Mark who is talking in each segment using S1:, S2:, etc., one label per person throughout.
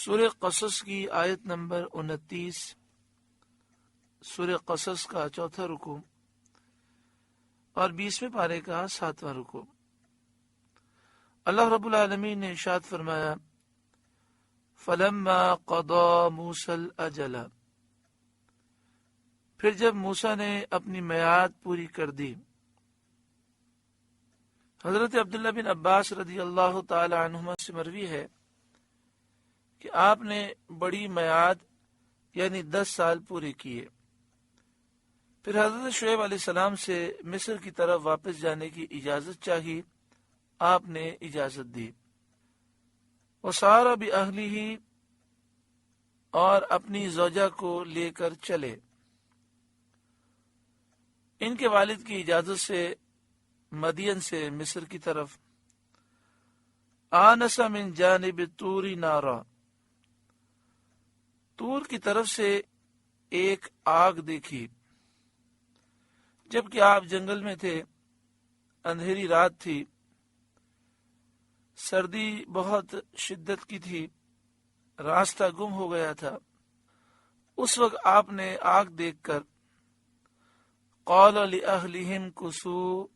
S1: سورہ قصص کی آیت نمبر 29، سورہ قصص کا 4واں رکوع اور 20ویں پارے کا 7واں رکوع۔ اللہ رب العالمین نے ارشاد فرمایا فَلَمَّا قَضَى مُوسَى الْأَجَلَ، پھر جب موسیٰ نے اپنی میعاد پوری کر دی۔ حضرت عبداللہ بن عباس رضی اللہ تعالی عنہما سے مروی ہے کہ آپ نے بڑی میعاد یعنی 10 سال پورے کیے، پھر حضرت شعیب علیہ السلام سے مصر کی طرف واپس جانے کی اجازت چاہی، آپ نے اجازت دی۔ وَسَارَ بِأَهْلِهِ، اور اپنی زوجہ کو لے کر چلے۔ ان کے والد کی اجازت سے مدین سے مصر کی طرف۔ آنس من جانب طور نارا، طور کی طرف سے ایک آگ دیکھی، جبکہ آپ جنگل میں تھے، اندھیری رات تھی، سردی بہت شدت کی تھی، راستہ گم ہو گیا تھا۔ اس وقت آپ نے آگ دیکھ کر قال لأہلہم کثوا،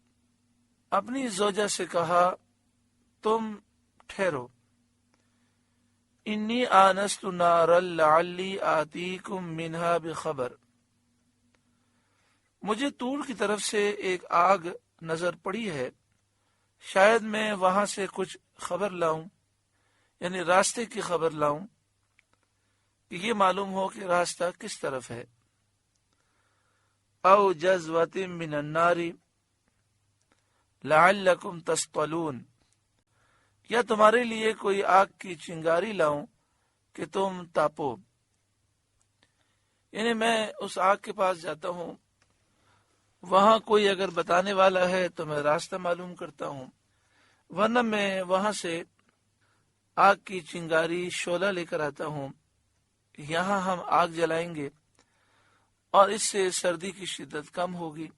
S1: اپنی زوجہ سے کہا تم ٹھہرو، انی آنست نارا لعلی آتیکم منہا بخبر، مجھے طور کی طرف سے ایک آگ نظر پڑی ہے، شاید میں وہاں سے کچھ خبر لاؤں، یعنی راستے کی خبر لاؤں کہ یہ معلوم ہو کہ راستہ کس طرف ہے۔ او جذوۃ من النار لعلکم تصطلون، یا تمہارے لیے کوئی آگ کی چنگاری لاؤں کہ تم تاپو، یعنی میں اس آگ کے پاس جاتا ہوں، وہاں کوئی اگر بتانے والا ہے تو میں راستہ معلوم کرتا ہوں، ورنہ میں وہاں سے آگ کی چنگاری شعلہ لے کر آتا ہوں، یہاں ہم آگ جلائیں گے اور اس سے سردی کی شدت کم ہوگی۔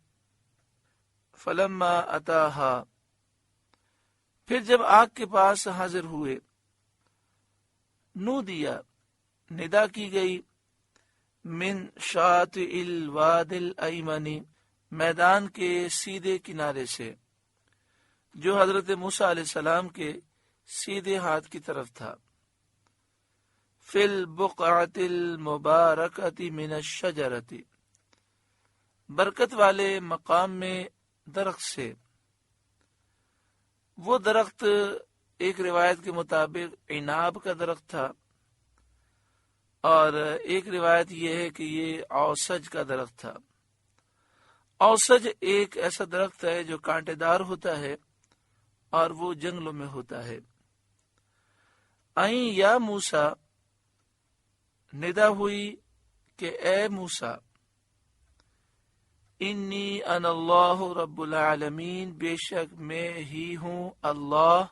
S1: فلما اتاہا، پھر جب آگ کے پاس حاضر ہوئے، نودیا، ندا کی گئی، من شاطئ الوادی الایمن، میدان کے سیدھے کنارے سے، جو حضرت موسیٰ علیہ السلام کے سیدھے ہاتھ کی طرف تھا، فی البقعۃ المبارکۃ من الشجرۃ، برکت والے مقام میں درخت سے۔ وہ درخت ایک روایت کے مطابق عناب کا درخت تھا، اور ایک روایت یہ ہے کہ یہ اوسج کا درخت تھا۔ اوسج ایک ایسا درخت ہے جو کانٹے دار ہوتا ہے اور وہ جنگلوں میں ہوتا ہے۔ این یا موسیٰ، ندا ہوئی کہ اے موسیٰ، انی انا اللہ رب العالمین، بے شک میں ہی ہوں اللہ،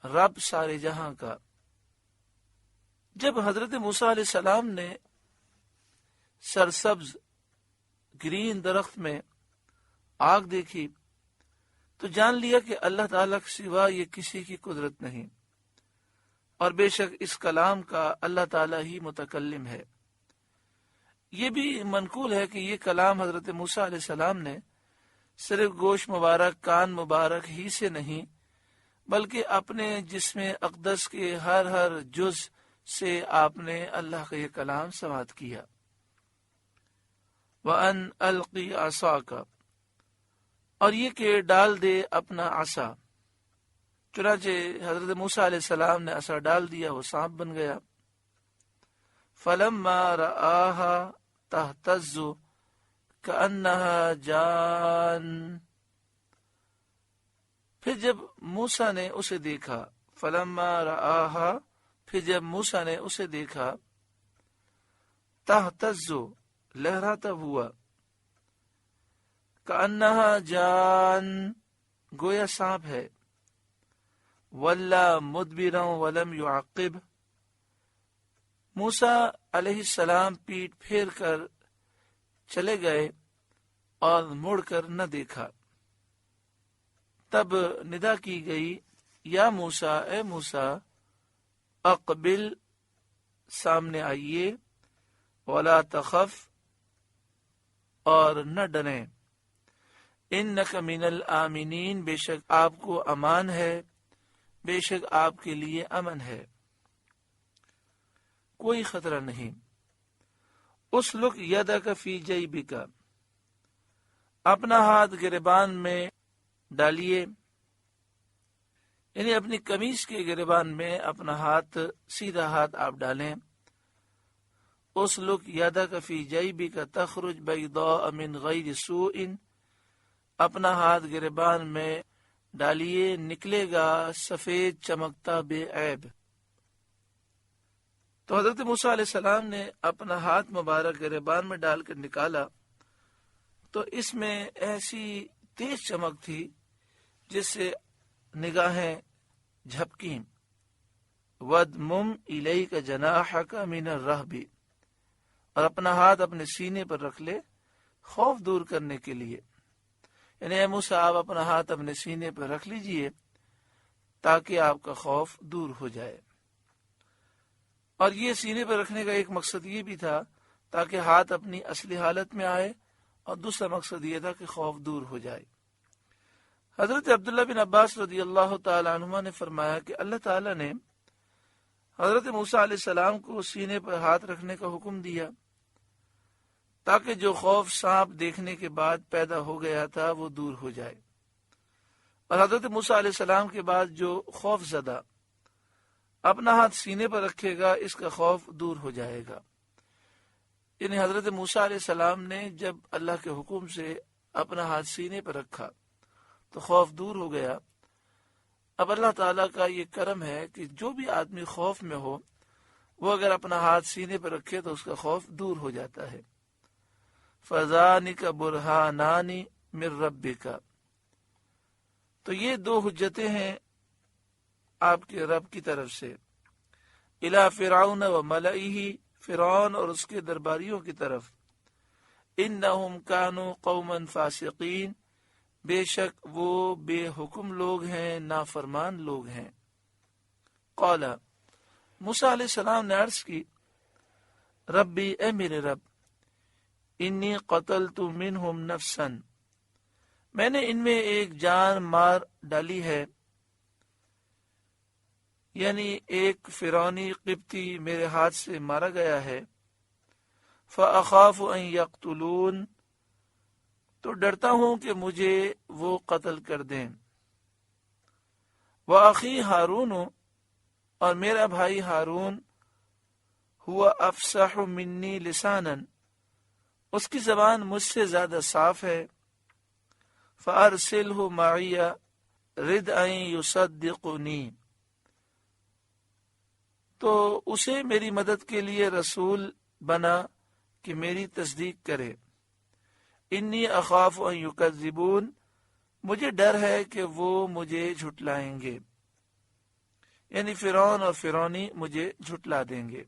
S1: رب سارے جہاں کا۔ جب حضرت موسیٰ علیہ السلام نے سرسبز گرین درخت میں آگ دیکھی تو جان لیا کہ اللہ تعالیٰ کے سوا یہ کسی کی قدرت نہیں، اور بے شک اس کلام کا اللہ تعالیٰ ہی متکلم ہے۔ یہ بھی منقول ہے کہ یہ کلام حضرت موسیٰ علیہ السلام نے صرف گوشت مبارک، کان مبارک ہی سے نہیں، بلکہ اپنے جسم اقدس کے ہر جز سے آپ نے اللہ کا یہ کلام سماعت کیا۔ وَأَنْ أَلْقِ عَصَاكَ، اور یہ کہ ڈال دے اپنا عصا، چنانچہ حضرت موسیٰ علیہ السلام نے عصا ڈال دیا، وہ سانپ بن گیا۔ فَلَمَّا رَآهَا تَهْتَزُّ كَأَنَّهَا جَانٌّ، پھر جب موسیٰ نے اسے دیکھا، فَلَمَّا رَآهَا، پھر جب موسیٰ نے اسے دیکھا، تَهْتَزُّ، لہراتا ہوا، كَأَنَّهَا جَانٌّ، گویا سانپ ہے، وَلَّا مُدْبِرًا وَلَمْ يُعَقِّبْ، موسیٰ علیہ السلام پیٹ پھیر کر چلے گئے اور مڑ کر نہ دیکھا۔ تب ندا کی گئی، یا موسیٰ، اے موسیٰ، اقبل سامنے آئیے، ولا تخف، اور نہ ڈریں، انک من الآمنین، بے شک آپ کو امان ہے، بے شک آپ کے لیے امن ہے، کوئی خطرہ نہیں۔ اسلک یدک فی جیبک، اپنا ہاتھ گریبان میں ڈالیے، یعنی اپنی قمیص کے گریبان میں اپنا ہاتھ، سیدھا ہاتھ آپ ڈالیں۔ اسلک یدک فی جیبک تخرج بیضاء من غیر سوء، اپنا ہاتھ گریبان میں ڈالیے، نکلے گا سفید چمکتا بے عیب۔ تو حضرت موسیٰ علیہ السلام نے اپنا ہاتھ مبارک گریبان میں ڈال کر نکالا تو اس میں ایسی تیز چمک تھی جس سے نگاہیں جھپکیں۔ وَدْمُمْ إِلَيْكَ جَنَاحَكَ مِنَ الرَّهْبِ، اور اپنا ہاتھ اپنے سینے پر رکھ لے خوف دور کرنے کے لیے، یعنی اے موسیٰ آپ اپنا ہاتھ اپنے سینے پر رکھ لیجئے تاکہ آپ کا خوف دور ہو جائے۔ اور یہ سینے پر رکھنے کا ایک مقصد یہ بھی تھا تاکہ ہاتھ اپنی اصلی حالت میں آئے، اور دوسرا مقصد یہ تھا کہ خوف دور ہو جائے۔ حضرت عبداللہ بن عباس رضی اللہ تعالی عنہما نے فرمایا کہ اللہ تعالی نے حضرت موسیٰ علیہ السلام کو سینے پر ہاتھ رکھنے کا حکم دیا تاکہ جو خوف سانپ دیکھنے کے بعد پیدا ہو گیا تھا وہ دور ہو جائے، اور حضرت موسیٰ علیہ السلام کے بعد جو خوف زدہ اپنا ہاتھ سینے پر رکھے گا اس کا خوف دور ہو جائے گا۔ یعنی حضرت موسیٰ علیہ السلام نے جب اللہ کے حکم سے اپنا ہاتھ سینے پر رکھا تو خوف دور ہو گیا۔ اب اللہ تعالیٰ کا یہ کرم ہے کہ جو بھی آدمی خوف میں ہو وہ اگر اپنا ہاتھ سینے پر رکھے تو اس کا خوف دور ہو جاتا ہے۔ فَذَانِكَ بُرْهَانَانِ مِن رَبِّكَ، تو یہ دو حجتیں ہیں آپ کے رب کی طرف سے، اِلَى فِرْعَوْنَ وَمَلَئِهِ، فرعون اور اس کے درباریوں کی طرف، اِنَّهُمْ كَانُوا قَوْمًا فَاسِقِينَ، بے شک وہ بے حکم لوگ ہیں، نافرمان لوگ ہیں۔ قال، موسیٰ علیہ السلام نے عرض کی، ربی، اے میرے رب، انی قتلت منہم نفسا، میں نے ان میں ایک جان مار ڈالی ہے، یعنی ایک فرعونی قبطی میرے ہاتھ سے مارا گیا ہے۔ فأخاف ان یقتلون، تو ڈرتا ہوں کہ مجھے وہ قتل کر دیں۔ وأخی ہارون، اور میرا بھائی ہارون، ہوا افصح منی لسانا، اس کی زبان مجھ سے زیادہ صاف ہے۔ فأرسلہ معی رد ان یصدقنی، تو اسے میری مدد کے لیے رسول بنا کہ میری تصدیق کرے۔ انی اخاف ان یکذبون، مجھے ڈر ہے کہ وہ مجھے جھٹلائیں گے، یعنی فرعون اور فرعونی مجھے جھٹلا دیں گے۔